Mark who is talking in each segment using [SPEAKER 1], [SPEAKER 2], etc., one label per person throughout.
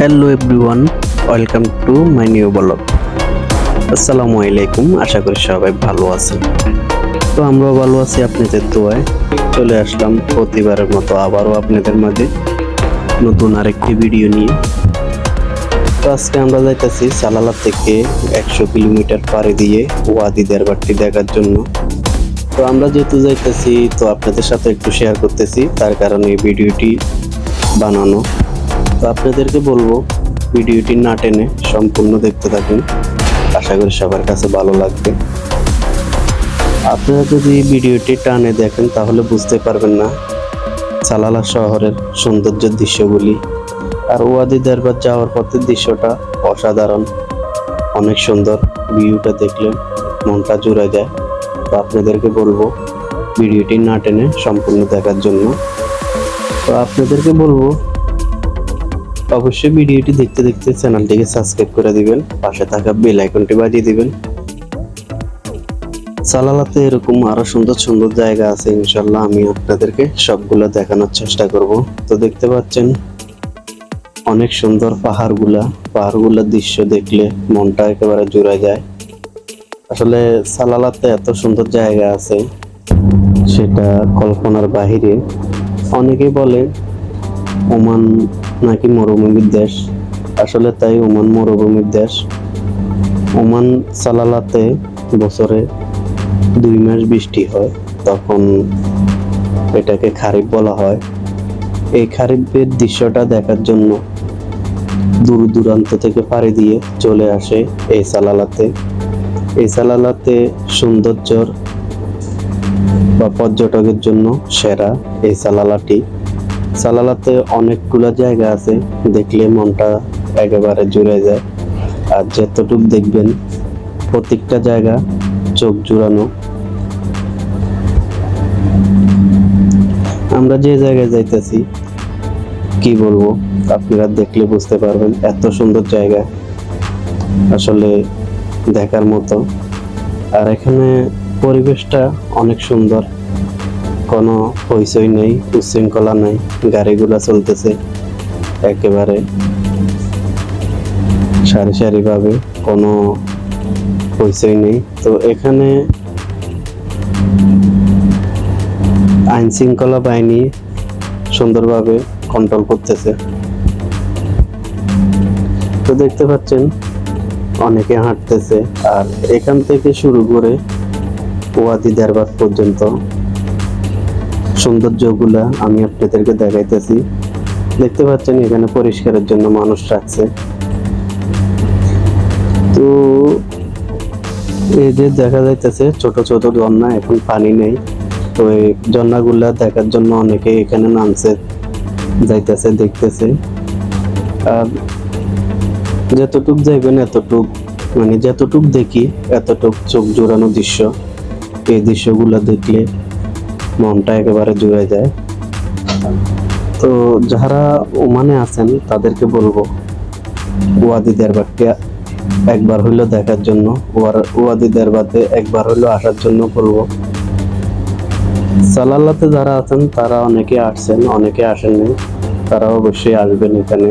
[SPEAKER 1] Hello everyone, welcome to my new blog. আসসালামু আলাইকুম, আশা করি সবাই ভালো আছেন। তো আমরাও ভালো আছি আপনাদের দোয়ায়। চলে আসলাম প্রতিবারের মতো আবারও আপনাদের মাঝে নতুন আরেকটি ভিডিও নিয়ে। তো আজকে আমরা যাইতেছি সালালা থেকে 100 কিলোমিটার পাড়ি দিয়ে ওয়াদি দেরবারটি দেখার জন্য। তো আমরা যেহেতু যাইতেছি, তো আপনাদের সাথে একটু শেয়ার করতেছি, তার কারণে এই ভিডিওটি বানানো। তো আপনাদেরকে বলবো ভিডিওটি না টেনে সম্পূর্ণ দেখতে থাকুন, আশা করি সবার কাছে ভালো লাগবে। আপনারা যদি ভিডিওটি টানে দেখেন তাহলে বুঝতে পারবেন না সালালা শহরের সৌন্দর্যের দৃশ্যগুলি। আর ওয়াদি দরবার যাওয়ার পথের দৃশ্যটা অসাধারণ, অনেক সুন্দর। ভিউটা দেখলে মনটা জুড়ে যায়। তো আপনাদেরকে বলবো ভিডিওটি না টেনে সম্পূর্ণ দেখার জন্য। তো আপনাদেরকে বলবো অবশ্যই ভিডিওটি দেখতে দেখতে চ্যানেলটিকে সাবস্ক্রাইব করে দিবেন, পাশে থাকা বেল আইকনটি বাজিয়ে দিবেন। সালালাতে এরকম আরো সুন্দর সুন্দর জায়গা আছে, ইনশাল্লাহ আমি আপনাদেরকে সবগুলো দেখানোর চেষ্টা করব। তো দেখতে পাচ্ছেন অনেক সুন্দর পাহাড়গুলার দৃশ্য দেখলে মনটা একেবারে জুড়ে যায়। আসলে সালালাতে এত সুন্দর জায়গা আছে, সেটা কল্পনার বাহিরে। অনেকেই বলে ওমান নাকি মরুভূমির দেশ, আসলে তাই ওমান মরুভূমির দেশ। ওমান সালালাতে বছরে 2 মাস বৃষ্টি হয়, তখন এটাকে খারিফ বলা হয়। এই খারিফের দৃশ্যটা দেখার জন্য দূর দূরান্ত থেকে পাড়ি দিয়ে চলে আসে এই সালালাতে। এই সালালাতে সৌন্দর্যর বা পর্যটকের জন্য সেরা এই সালালাটি। সালালাতে অনেকগুলো জায়গা আছে, দেখলে মনটা একেবারে জুড়ে যায়। আর যতটুকু দেখবেন প্রত্যেকটা জায়গা চোখ জুড়ানো। আমরা যে জায়গায় যাইতেছি কি বলবো, আপনারা দেখলে বুঝতে পারবেন, এত সুন্দর জায়গা আসলে দেখার মতো। আর এখানে পরিবেশটা অনেক সুন্দর, কোনো হইচই নেই, উচ্ছৃঙ্খলা নেই, গাড়িগুলা চলতেছে একেবারে সারি সারি ভাবে, কোনো হইচই নেই। তো এখানে আইন শৃঙ্খলা বাহিনী সুন্দরভাবে কন্ট্রোল করতেছে। তো দেখতে পাচ্ছেন অনেকে হাঁটতেছে। আর এখান থেকে শুরু করে ওয়াদি দরবার পর্যন্ত সৌন্দর্যগুলা আমি আপনাদেরকে দেখাইতেছি। দেখতে পাচ্ছেন এখানে পরিষ্কারের জন্য মানুষ রাখছে। তো এই যে দেখা যাইতেছে ছোট ছোট ঝর্ণা, এখন পানি নেই। তো এই ঝর্ণাগুলা দেখার জন্য অনেকে এখানে নামছে, যাইতেছে, দেখতেছে। আর যতটুক যাইবেন এতটুক, মানে যতটুক দেখি এতটুক চোখ জোড়ানো দৃশ্য। এই দৃশ্যগুলো দেখলে মনটা একেবারে জুড়ে যায়। তো যারা ওমানে আছেন তাদেরকে বলবো ওয়াদি দরবারটি একবার হইলো দেখার জন্য, ওয়াদি দরবারে একবার হইলো আসার জন্য বলবো। সালালাতে যারা আছেন তারা অনেকে আসছেন, অনেকে আসেননি, তারা অবশ্যই আসবেন এখানে।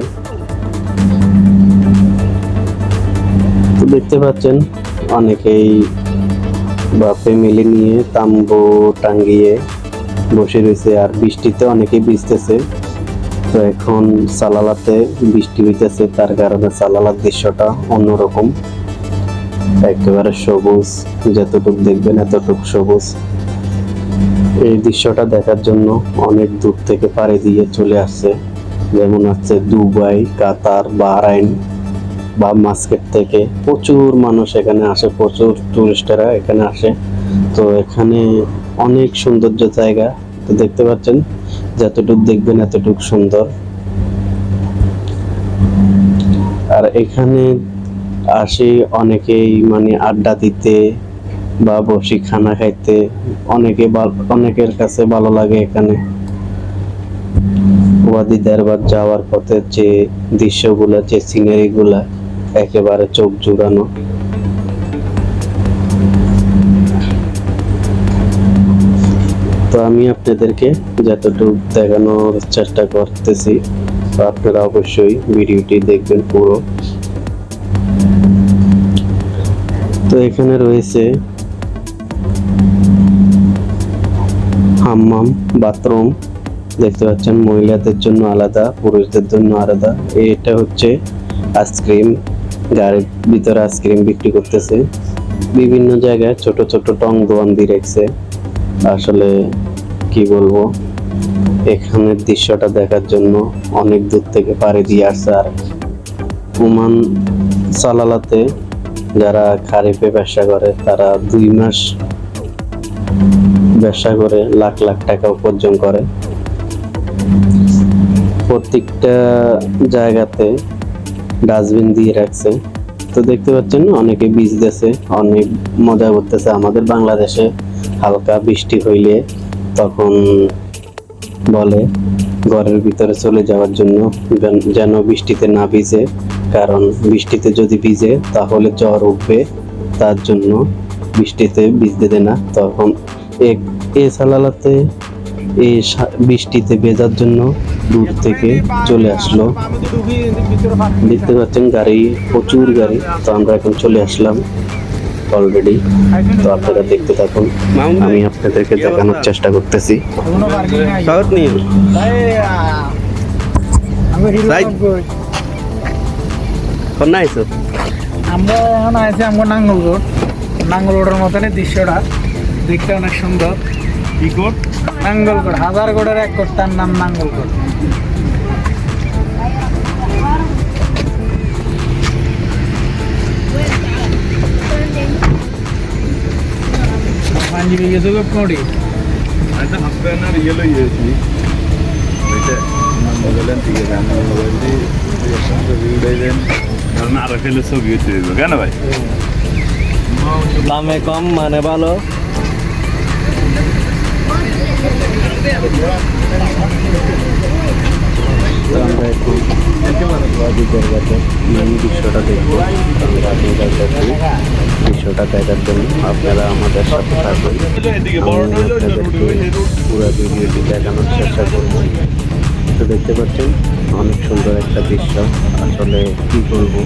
[SPEAKER 1] তো দেখতে পাচ্ছেন অনেকেই বা ফ্যামিলি নিয়ে তাম্বু টাঙ্গিয়ে বসে রয়েছে, আর বৃষ্টিতে অনেকেই ভিজতেছে। তো এখন সালালাতে বৃষ্টি হইতেছে, তার কারণে সালালার দৃশ্যটা অন্যরকম, একেবারে সবুজ, যতটুকু দেখবেন এতটুকু সবুজ। এই দৃশ্যটা দেখার জন্য অনেক দূর থেকে পাড়ি দিয়ে চলে আসছে, যেমন হচ্ছে দুবাই, কাতার, বাহরাইন বা মাস্কেট থেকে প্রচুর মানুষ এখানে আসে, প্রচুর টুরিস্টেরা এখানে আসে। তো এখানে অনেক সৌন্দর্য জায়গা। তো দেখতে পাচ্ছেন যতটুকু দেখবেন এতটুকু সুন্দর। আর এখানে আসি অনেকেই, মানে আড্ডা দিতে বা বসি খানা খাইতে, অনেকের কাছে ভালো লাগে এখানে। ওয়াদি দরবার যাওয়ার পথে যে দৃশ্যগুলা, যে সিনারি গুলা একেবারে চোখ জুড়ানো। তো আমি আপনাদেরকে যতটুকু দেখানোর চেষ্টা করতেছি তো আপনারা অবশ্যই ভিডিওটি দেখবেন পুরো। তো এখানে রয়েছে হাম্মাম, বাথরুম দেখতে পাচ্ছেন, মহিলাদের জন্য আলাদা, পুরুষদের জন্য আলাদা। এটা হচ্ছে আইসক্রিম, গাড়ির ভিতরে আইসক্রিম বিক্রি করতেছে। বিভিন্ন জায়গায় ছোট ছোট টং দোকান দিয়ে রেখেছে। আসলে কি বলবো, এখানের দৃশ্যটা দেখার জন্য অনেক দূর থেকে পাড়ি দিয়ে আসছে। আর ওমান সালালাতে যারা খারিফে ব্যবসা করে তারা 2 মাস ব্যবসা করে লাখ লাখ টাকা উপার্জন করে। প্রত্যেকটা জায়গাতে ডাস্টবিন দিয়ে রাখছে। তো দেখতে পাচ্ছেন অনেকে বীজ দিয়েছে, অনেক মজা করতেছে। আমাদের বাংলাদেশে হালকা বৃষ্টি হইলে তখন বলে ঘরের ভিতরে চলে যাওয়ার জন্য, যেন বৃষ্টিতে না ভিজে, কারণ বৃষ্টিতে যদি ভিজে তাহলে জ্বর উঠবে, তার জন্য বৃষ্টিতে ভিজতে দেয় না। তখন এই সালালাতে এই বৃষ্টিতে ভেজার জন্য দূর থেকে চলে আসলো। দেখতে পাচ্ছেন গাড়ি, প্রচুর গাড়ি। তো আমরা এখন চলে আসলাম অলরেডি। তো আপনারা দেখতে থাকুন, আমি আপনাদেরকে দেখানোর চেষ্টা করতেছি।
[SPEAKER 2] আমরা এখন আছি আমার নাঙ্গল রোডের মতনই দৃশ্যটা দেখতে অনেক সুন্দর। কি কোড? নাঙ্গলকোট, হাজারগড়ের এক কোট, তার নাম নাঙ্গলকোট। পাঁচ বিঘে তো কোটি
[SPEAKER 3] అయితే హస్బెండ్ రియల్ చేసి అయితే మొదలైన తీయదాన్ని మొదలైంది వీడైతే আরফেল ছবি হচ্ছে কেন ভাই?
[SPEAKER 1] দামে কম মানে ভালো। আমরা এখন দৃশ্যটা দেখবো। দৃশ্যটা দেখার জন্য আপনারা আমাদের সাথে থাকবেন। পুরো ভিডিওটি দেখানোর চেষ্টা করবো। তো দেখতে পাচ্ছেন অনেক সুন্দর একটা দৃশ্য। আসলে কি বলবো,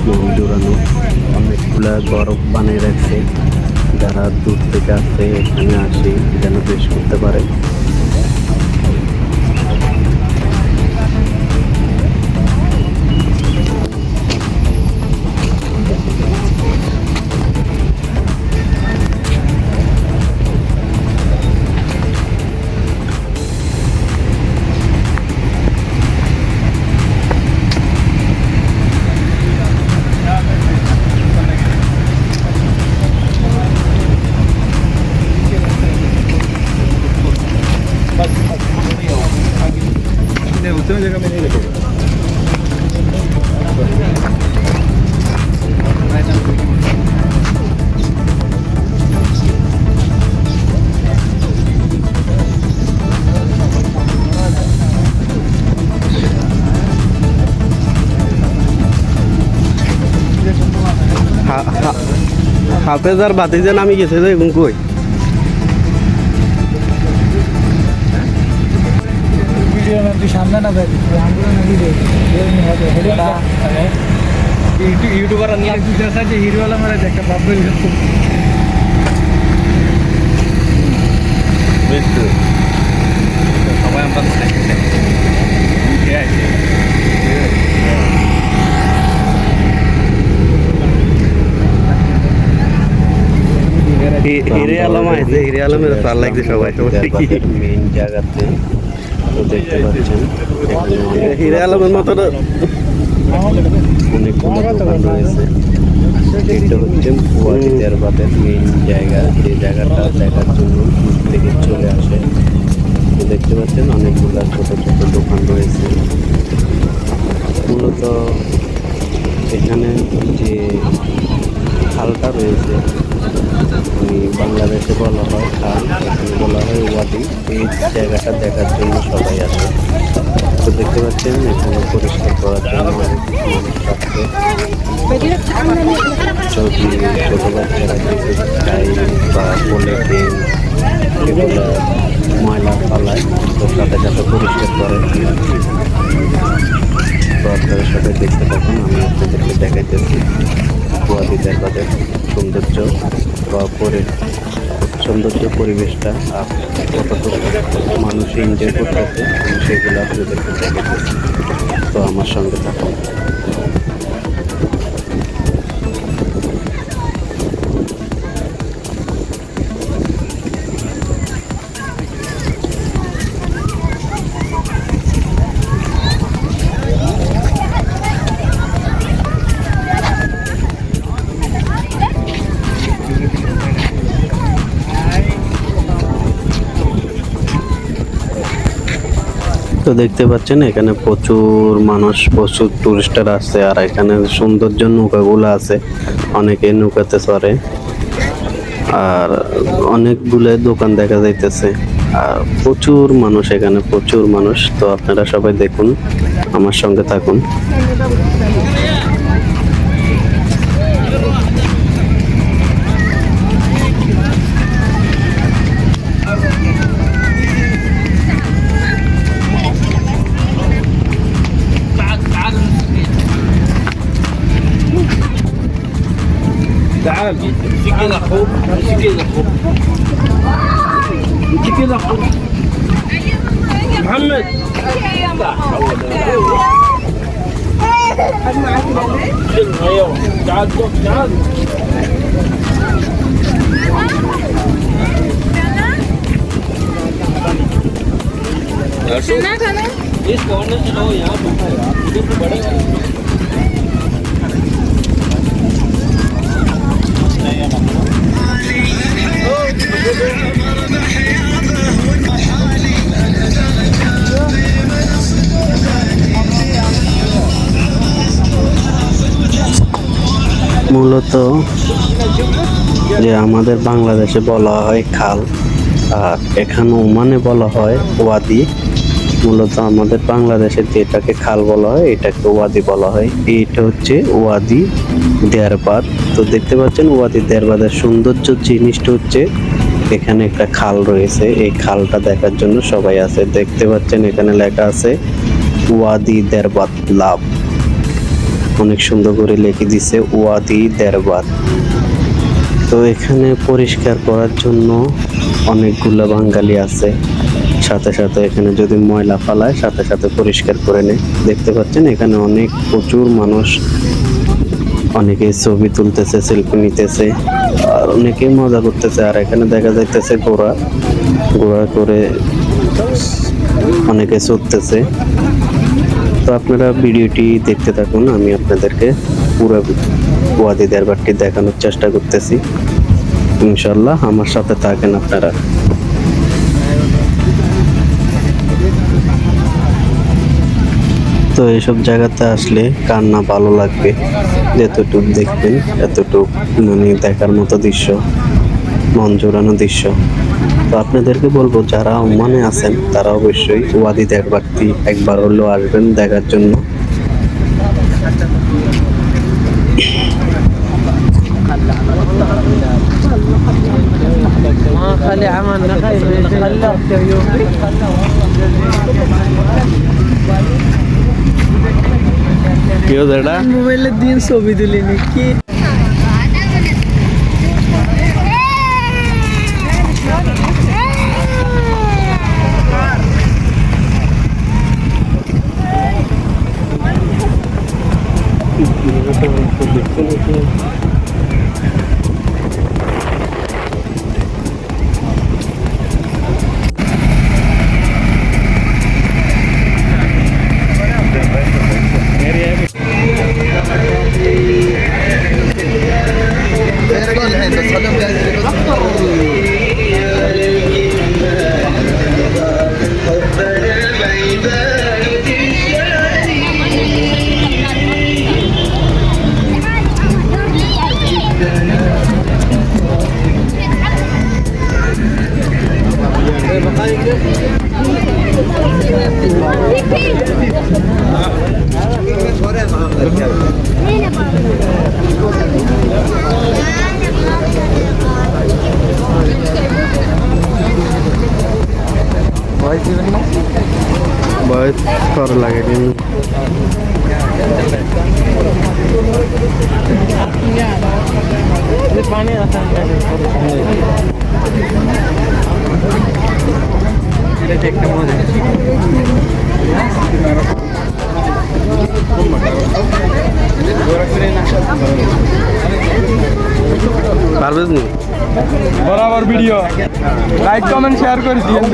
[SPEAKER 1] মন জোড়ানো। অনেকগুলা বরফ বানিয়ে রাখছে, যারা দূর থেকে আসছে এখানে আসে যেন বেশ করতে পারে।
[SPEAKER 3] उतने जगह में नहीं लगेगा।
[SPEAKER 1] হাফেজার বাতিজা নামি গেছে যে এখন কই?
[SPEAKER 2] সামনে না যাই ইউটিউবার হিরোওয়ালা মারা একটা ভাববে
[SPEAKER 3] সবাই আমরা
[SPEAKER 1] হিরে আলম আছে, হিরে আলমের ভালো লাগছে সবাই মেইন জায়গাতে। তো দেখতে পাচ্ছেন হিরে আলমের মতো অনেকগুলো দোকান রয়েছে। এটা হচ্ছে ওয়াজি দেয়ারবাদের মেইন জায়গা। এই জায়গাটা দেখার জন্য দূর থেকে চলে আসে। তো দেখতে পাচ্ছেন অনেকগুলো ছোট ছোট দোকান রয়েছে। মূলত এখানে যে খালটা রয়েছে, বাংলাদেশে বলা হয় খাল, এখানে বলা হয় ওয়াদি। এই জায়গাটা দেখার জন্য সবাই আসে। তো দেখতে পাচ্ছেন এখানে পরিষ্কার করার জন্য অনেক মানুষ আসছে। যদি ছোট বাচ্চারা কিছু খাই বা পলিথিন এগুলো ময়লা ফালায়, তো সাথে সাথে পরিষ্কার করে। পরিবেশটা আর কতটুকু মানুষ এনজয় করতেছে আমি সেগুলো আপনাদেরকে দেখাচ্ছি। তো আমার সঙ্গে থাকুন। তো দেখতে পাচ্ছেন এখানে প্রচুর মানুষ, প্রচুর টুরিস্টার আসছে আর এখানে সৌন্দর্য নৌকাগুলো আছে, অনেকে নৌকাতে চড়ে আর অনেকগুলো দোকান দেখা যাইতেছে আর প্রচুর মানুষ, এখানে প্রচুর মানুষ। তো আপনারা সবাই দেখুন, আমার সঙ্গে থাকুন।
[SPEAKER 3] تعال امسك كده اخوك، امسك كده اخوك، امسك كده اخوك محمد. تعال تعال इस कॉर्नर से लो, यहाँ बैठा है यार, इधर तो बड़े
[SPEAKER 1] মূলত যে আমাদের বাংলাদেশে বলা হয় খাল আর এখানে ওমানে বলা হয় ওয়াদি। মূলত আমাদের বাংলাদেশে যেটাকে খাল বলা হয় এটাকে ওয়াদি বলা হয়। এইটা হচ্ছে ওয়াদি দেয়ারবাদ। তো দেখতে পাচ্ছেন ওয়াদি দেয়ারবাদের সৌন্দর্য জিনিসটা হচ্ছে এখানে একটা খাল রয়েছে, এই খালটা দেখার জন্য সবাই আসে। দেখতে পাচ্ছেন এখানে লেখা আছে ওয়াদি দেয়ারবাদ লাভ, অনেক সুন্দর করে লিখে দিছে ওয়াদি দেয়ারবাদ। তো এখানে পরিষ্কার করার জন্য অনেকগুলো বাঙালি আছে, সাথে সাথে এখানে যদি ময়লা ফালায় সাথে সাথে পরিষ্কার করে নেয়। দেখতে পাচ্ছেন এখানে অনেক প্রচুর মানুষ, অনেকে ছবি তুলতেছে, সেলফি নিতেছে আর অনেকেই মজা করতেছে। আর এখানে দেখা যাইতেছে ঘোড়া করে অনেকে চড়তেছে। তো আপনারা ভিডিওটি দেখতে থাকুন, আমি আপনাদেরকে পুরো ওয়াদি দেয়ারবাদটি দেখানোর চেষ্টা করতেছি। ইনশাল্লাহ আমার সাথে থাকেন আপনারা। তো এইসব জায়গাতে আসলে কার না ভালো লাগবে, যতটুক দেখবেন এতটুক মানে দেখার মতো দৃশ্য, মন জোড়ানো দৃশ্য। তো আপনাদেরকে বলবো যারা ওমানে আছেন তারা অবশ্যই ওয়াদি দেয়ারবাদটি একবার হলেও আসবেন দেখার জন্য। কি হলো এটা?
[SPEAKER 2] মোবাইলের দিন ছবি তুলিনি কি
[SPEAKER 1] बहुत कर लगे পারবেন নি
[SPEAKER 4] বরাবর ভিডিও লাইক কমেন্ট শেয়ার করে দিয়েন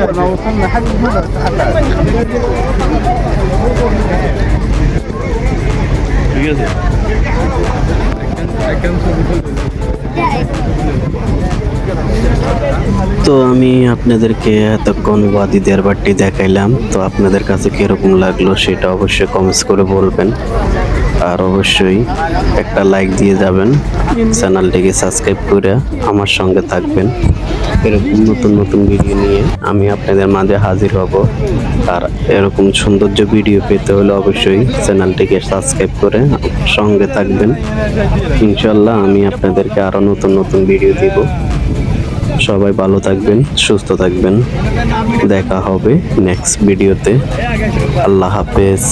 [SPEAKER 3] ঠিক আছে
[SPEAKER 1] তো আমি আপনাদেরকে এতক্ষণ ওয়াদি দেরবারটি দেখাইলাম, তো আপনাদের কাছে কিরকম লাগলো সেটা অবশ্যই কমেন্টস করে বলবেন। আর অবশ্যই একটা লাইক দিয়ে যাবেন, চ্যানেলটিকে সাবস্ক্রাইব করে আমার সঙ্গে থাকবেন। এরকম নতুন নতুন ভিডিও নিয়ে আমি আপনাদের মাঝে হাজির হব। আর এরকম সৌন্দর্য ভিডিও পেতে হলে অবশ্যই চ্যানেলটিকে সাবস্ক্রাইব করে আমার সঙ্গে থাকবেন। ইনশাল্লাহ আমি আপনাদেরকে আরো নতুন নতুন ভিডিও দিব। সবাই ভালো থাকবেন, সুস্থ থাকবেন। দেখা হবে নেক্সট ভিডিওতে। আল্লাহ হাফেজ।